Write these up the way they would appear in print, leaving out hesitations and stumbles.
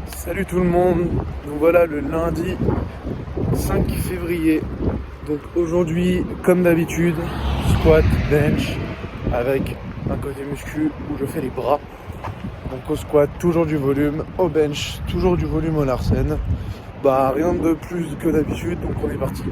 Salut tout le monde, donc voilà le lundi 5 février. Donc aujourd'hui, comme d'habitude, squat, bench, avec un côté muscu où je fais les bras. Donc au squat, toujours du volume, au bench, toujours du volume au Larsen. Bah rien de plus que d'habitude, donc on est parti.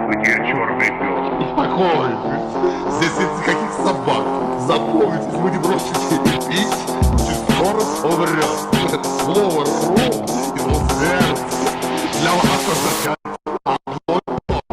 Где черный пес? Успокойтесь. Здесь нет никаких собак. Запомните, вы не бросите пить, скорость умрет. Слово «ру» его сердце для вас означает одно и то же.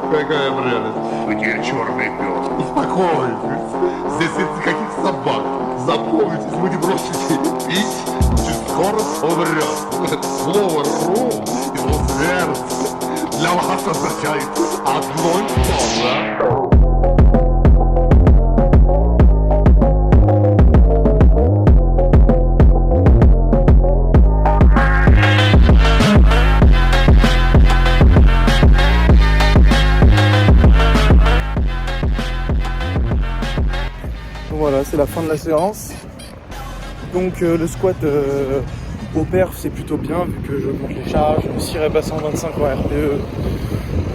Какая прелесть. Где черный пес? Успокойтесь. Здесь нет никаких собак. Запомните, вы не бросите пить, скорость умрет. Слово «ру» его сердце для вас означает одно и то же. Voilà, c'est la fin de la séance. Donc le squat au perf c'est plutôt bien vu que je monte les charges. Le ciré passe en 25 en RPE,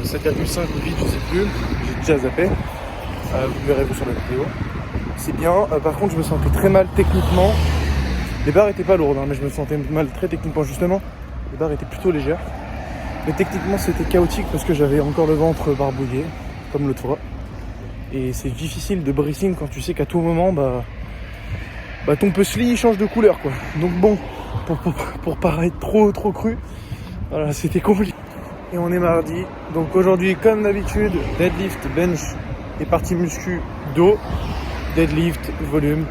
7,5 ou 8 je sais plus, j'ai déjà zappé. Vous verrez vous sur la vidéo. C'est bien, par contre je me sentais très mal techniquement. Les barres étaient pas lourdes mais je me sentais mal très techniquement justement. Les barres étaient plutôt légères. Mais techniquement c'était chaotique parce que j'avais encore le ventre barbouillé, comme l'autre fois. Et c'est difficile de bracing quand tu sais qu'à tout moment, ton puzzle change de couleur quoi. Donc bon, pour paraître trop cru, voilà, c'était compliqué. Et on est mardi, donc aujourd'hui comme d'habitude, deadlift, bench et partie muscu dos, deadlift, volume,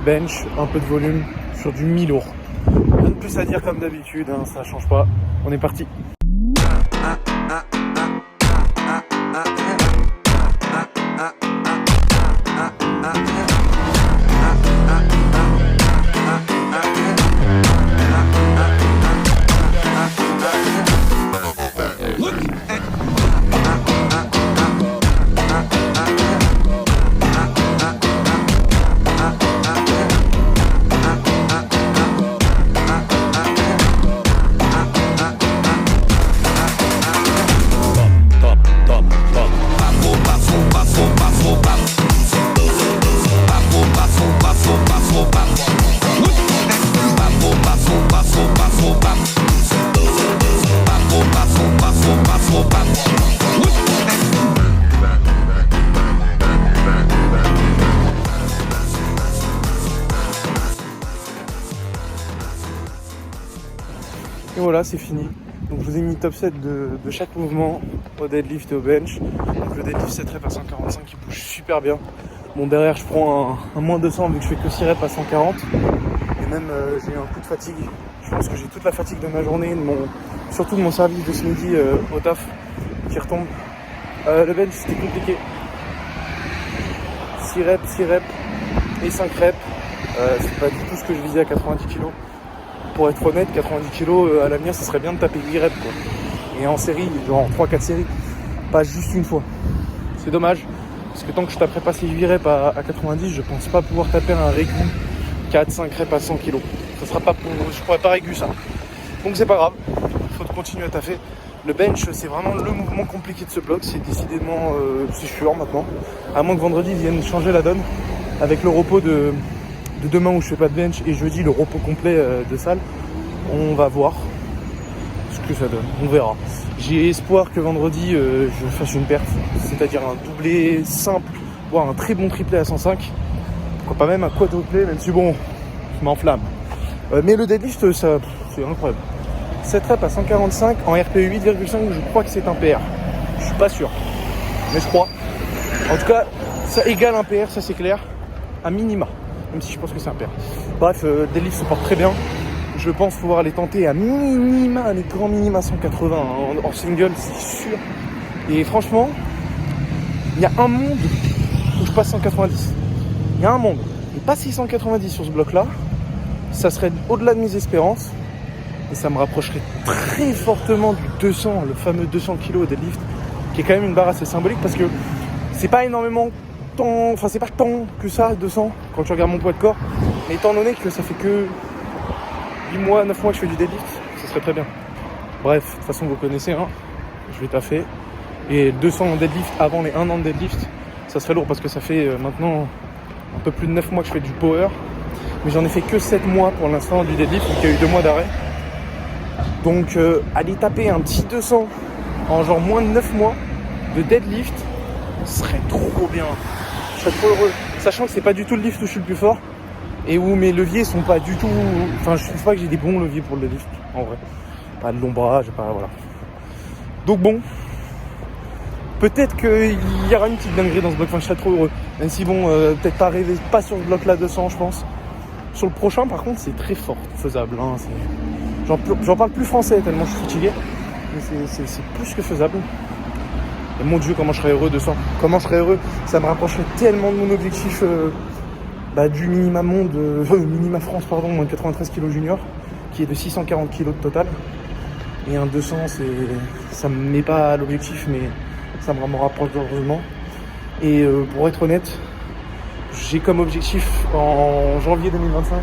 bench, un peu de volume sur du mi-lourd. Rien de plus à dire comme d'habitude, hein, ça change pas. On est parti. Et voilà, c'est fini. Donc je vous ai mis top 7 de chaque mouvement au deadlift et au bench. Donc le deadlift 7 reps à 145 qui bouge super bien. Bon derrière je prends un moins 200 vu que je fais que 6 reps à 140. Et même j'ai eu un coup de fatigue. Je pense que j'ai toute la fatigue de ma journée, surtout de mon service de ce midi au taf qui retombe. Le bench c'était compliqué. 6 reps et 5 reps. C'est pas du tout ce que je visais à 90 kg. Pour être honnête, 90 kg à l'avenir, ça serait bien de taper 8 reps quoi. et en série, genre en 3-4 séries, pas juste une fois. C'est dommage, parce que tant que je taperai pas ces 8 reps à 90, je pense pas pouvoir taper un régu 4-5 reps à 100 kg. Ça sera pas pour, je pourrais pas régu ça. Donc c'est pas grave, faut continuer à taffer. Le bench, c'est vraiment le mouvement compliqué de ce bloc, c'est décidément, c'est sûr maintenant. À moins que vendredi vienne changer la donne, avec le repos de demain où je fais pas de bench et jeudi le repos complet de salle. On va voir ce que ça donne, on verra. J'ai espoir que vendredi je fasse une perte, c'est-à-dire un doublé simple, voire un très bon triplé à 105. Pourquoi pas même un quadruplé, même si bon, je m'enflamme. Mais le deadlift, ça, c'est incroyable. 7 reps à 145 en RPE 8,5, je crois que c'est un PR. Je suis pas sûr, mais je crois. En tout cas, ça égale un PR, ça c'est clair, à minima, même si je pense que c'est un PR. Bref, deadlift se porte très bien. Je pense pouvoir les tenter à minima, les grands minima 180 en single, c'est sûr. Et franchement, il y a un monde où je passe 190. Il y a un monde. Et passer 190 sur ce bloc-là, ça serait au-delà de mes espérances. Et ça me rapprocherait très fortement du 200, le fameux 200 kg au deadlift, qui est quand même une barre assez symbolique parce que c'est pas énormément tant, enfin c'est pas tant que ça, 200, quand tu regardes mon poids de corps. Mais étant donné que ça fait que 8 mois, 9 mois que je fais du deadlift, ça serait très bien. Bref, de toute façon vous connaissez, hein, je vais taffer. Et 200 en deadlift avant les 1 an de deadlift, ça serait lourd parce que ça fait maintenant un peu plus de 9 mois que je fais du power. Mais j'en ai fait que 7 mois pour l'instant du deadlift, donc il y a eu 2 mois d'arrêt. Donc aller taper un petit 200 en genre moins de 9 mois de deadlift serait trop bien. Je serais trop heureux. Sachant que c'est pas du tout le lift où je suis le plus fort et où mes leviers sont pas du tout... Enfin je trouve pas que j'ai des bons leviers pour le deadlift en vrai. Pas de l'ombrage, pas... voilà. Donc bon, peut-être qu'il y aura une petite dinguerie dans ce bloc, enfin je serais trop heureux. Même si bon, peut-être pas rêver, pas sur ce bloc là 200 je pense. Sur le prochain par contre c'est très fort, faisable, hein, c'est... J'en parle plus français tellement je suis fatigué, mais c'est plus que faisable. Et mon Dieu, comment je serais heureux de ça. Comment je serais heureux. Ça me rapprocherait tellement de mon objectif du minima monde, minima France, pardon, moins de 93 kg junior, qui est de 640 kg de total. Et un 200, ça me met pas à l'objectif, mais ça me rapproche heureusement. Et pour être honnête, j'ai comme objectif en janvier 2025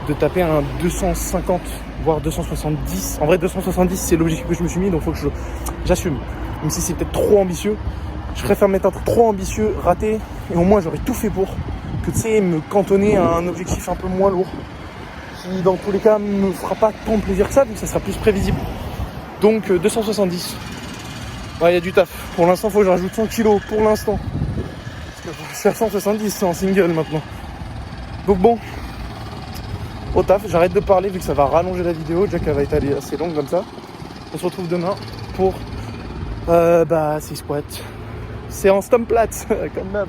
de taper un 250 voire 270. En vrai 270 c'est l'objectif que je me suis mis, donc faut que j'assume. Même si c'est peut-être trop ambitieux, je préfère mettre un truc trop ambitieux, raté, et au moins j'aurais tout fait pour, que tu sais, me cantonner à un objectif un peu moins lourd, qui dans tous les cas me fera pas tant plaisir que ça, donc ça sera plus prévisible. Donc 270. Ouais, il y a du taf. Pour l'instant faut que je rajoute 100 kilos, pour l'instant. Parce que je suis à 170, c'est en single maintenant. Donc bon, au taf, j'arrête de parler vu que ça va rallonger la vidéo, déjà qu'elle va être assez longue comme ça. On se retrouve demain pour ces squats. C'est en stomp plate, comme d'hab.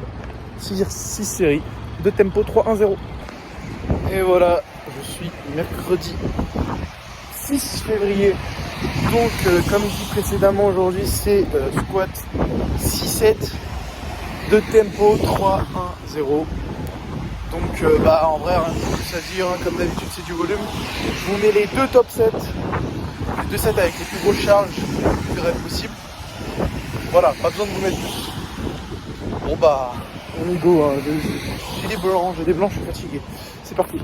6 séries de tempo 3-1-0. Et voilà, je suis mercredi 6 février. Donc comme dit précédemment, aujourd'hui c'est squat 6-7 de tempo 3-1-0. Donc en vrai rien de plus à dire, hein, comme d'habitude c'est du volume. Je vous mets les deux top sets, les deux sets avec les plus grosses charges les plus rêves possibles. Voilà, pas besoin de vous mettre plus. Bon on y go, hein. J'ai des blancs, je suis fatigué. C'est parti.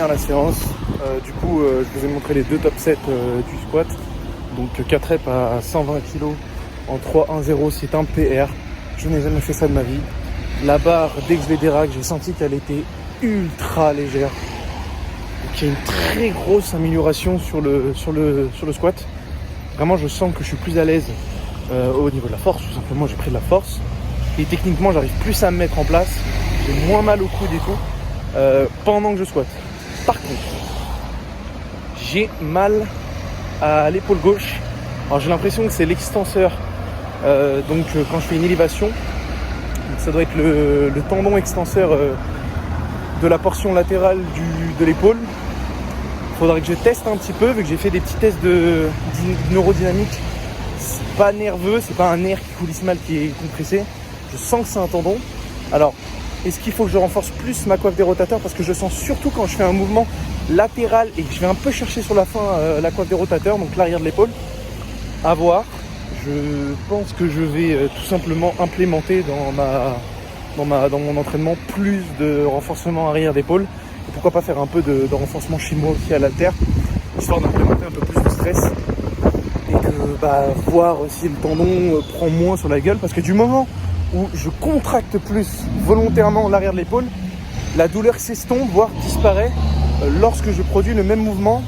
finir la séance. Du coup, je vous ai montré les deux top sets du squat. Donc 4 reps à 120 kg en 3-1-0, c'est un PR. Je n'ai jamais fait ça de ma vie. La barre, dès que je l'ai déraque, j'ai senti qu'elle était ultra légère. Donc il y a une très grosse amélioration sur le squat. Vraiment, je sens que je suis plus à l'aise au niveau de la force. Tout simplement, j'ai pris de la force. Et techniquement, j'arrive plus à me mettre en place. J'ai moins mal au coude et tout pendant que je squatte. Par contre, j'ai mal à l'épaule gauche. Alors j'ai l'impression que c'est l'extenseur. Quand je fais une élévation, ça doit être le tendon extenseur de la portion latérale de l'épaule. Il faudrait que je teste un petit peu, vu que j'ai fait des petits tests de neurodynamique. C'est pas nerveux, c'est pas un nerf qui coulisse mal qui est compressé. Je sens que c'est un tendon. Alors, est-ce qu'il faut que je renforce plus ma coiffe des rotateurs? Parce que je sens surtout quand je fais un mouvement latéral et que je vais un peu chercher sur la fin la coiffe des rotateurs, donc l'arrière de l'épaule. À voir. Je pense que je vais tout simplement implémenter dans mon entraînement plus de renforcement arrière d'épaule. Et pourquoi pas faire un peu de renforcement chez moi aussi à l'haltère, histoire d'implémenter un peu plus de stress. Et que voir si le tendon prend moins sur la gueule. Parce que du moment où je contracte plus volontairement l'arrière de l'épaule, la douleur s'estompe, voire disparaît lorsque je produis le même mouvement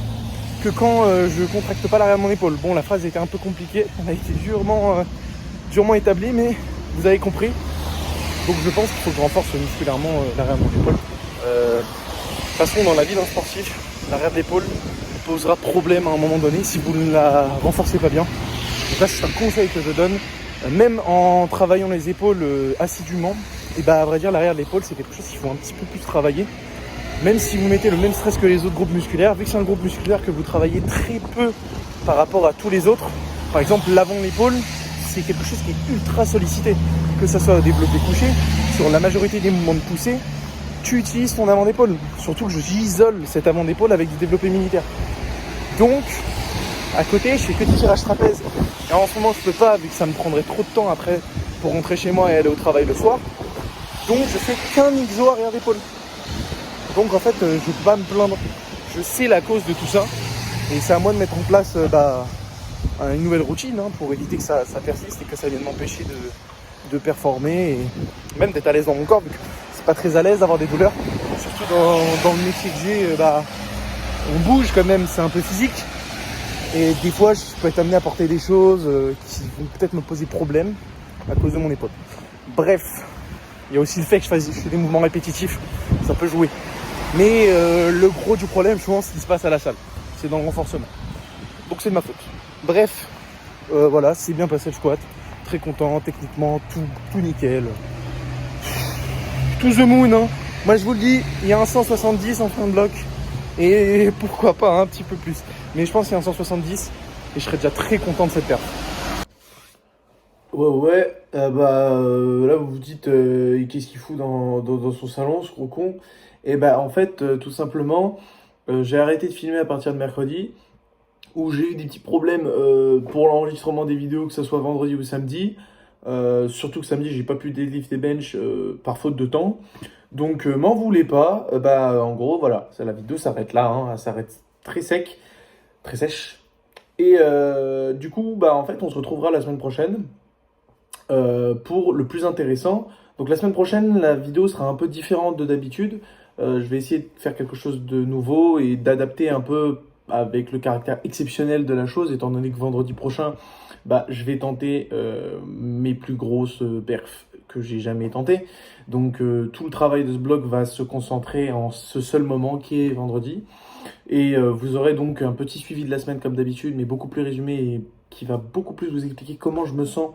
que quand je contracte pas l'arrière de mon épaule. Bon, la phrase était un peu compliquée, elle a été durement établie, mais vous avez compris. Donc je pense qu'il faut que je renforce musculairement l'arrière de mon épaule. De toute façon, dans la vie d'un sportif, l'arrière de l'épaule posera problème à un moment donné si vous ne la renforcez pas bien. Donc là, c'est un conseil que je donne. Même en travaillant les épaules assidûment, et à vrai dire, l'arrière de l'épaule, c'est quelque chose qu'il faut un petit peu plus travailler. Même si vous mettez le même stress que les autres groupes musculaires, vu que c'est un groupe musculaire que vous travaillez très peu par rapport à tous les autres. Par exemple, l'avant de l'épaule, c'est quelque chose qui est ultra sollicité. Que ce soit au développé couché, sur la majorité des mouvements de poussée, tu utilises ton avant d'épaule. Surtout que j'isole cet avant d'épaule avec du développé militaire. Donc, à côté, je fais que du tirage trapèze. Et en ce moment, je peux pas, vu que ça me prendrait trop de temps après pour rentrer chez moi et aller au travail le soir. Donc, je fais qu'un exo arrière d'épaule. Donc, en fait, je ne peux pas me plaindre. Je sais la cause de tout ça. Et c'est à moi de mettre en place une nouvelle routine pour éviter que ça persiste et que ça vienne m'empêcher de performer et même d'être à l'aise dans mon corps. Vu que c'est pas très à l'aise d'avoir des douleurs. Surtout dans le métier que j'ai, on bouge quand même, c'est un peu physique. Et des fois, je peux être amené à porter des choses qui vont peut-être me poser problème à cause de mon épaule. Bref, il y a aussi le fait que je fais des mouvements répétitifs, ça peut jouer. Mais le gros du problème, souvent, c'est ce qui se passe à la salle. C'est dans le renforcement. Donc c'est de ma faute. Bref, voilà, c'est bien passé le squat. Très content, techniquement, tout nickel. Tout the moon, hein. Moi, je vous le dis, il y a un 170 en fin de bloc. Et pourquoi pas un petit peu plus. Mais je pense qu'il y a un 170 et je serais déjà très content de cette perte. Ouais, là vous vous dites qu'est-ce qu'il fout dans son salon, ce gros con. Et en fait, tout simplement, j'ai arrêté de filmer à partir de mercredi, où j'ai eu des petits problèmes pour l'enregistrement des vidéos, que ce soit vendredi ou samedi. Surtout que samedi, j'ai pas pu deadlift et bench par faute de temps. Donc, m'en voulez pas. En gros, voilà, la vidéo s'arrête là, elle s'arrête très sec, très sèche. Et du coup, en fait, on se retrouvera la semaine prochaine pour le plus intéressant. Donc, la semaine prochaine, la vidéo sera un peu différente de d'habitude. Je vais essayer de faire quelque chose de nouveau et d'adapter un peu avec le caractère exceptionnel de la chose, étant donné que vendredi prochain, je vais tenter mes plus grosses perfs que j'ai jamais tenté. Donc tout le travail de ce blog va se concentrer en ce seul moment qui est vendredi. Et vous aurez donc un petit suivi de la semaine comme d'habitude, mais beaucoup plus résumé et qui va beaucoup plus vous expliquer comment je me sens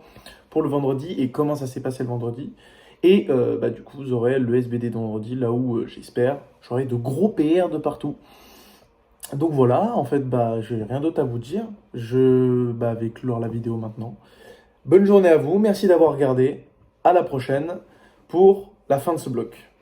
pour le vendredi et comment ça s'est passé le vendredi. Et du coup, vous aurez le SBD de vendredi, là où j'espère, j'aurai de gros PR de partout. Donc voilà, en fait, je n'ai rien d'autre à vous dire. Je vais clore la vidéo maintenant. Bonne journée à vous, merci d'avoir regardé. À la prochaine pour la fin de ce bloc.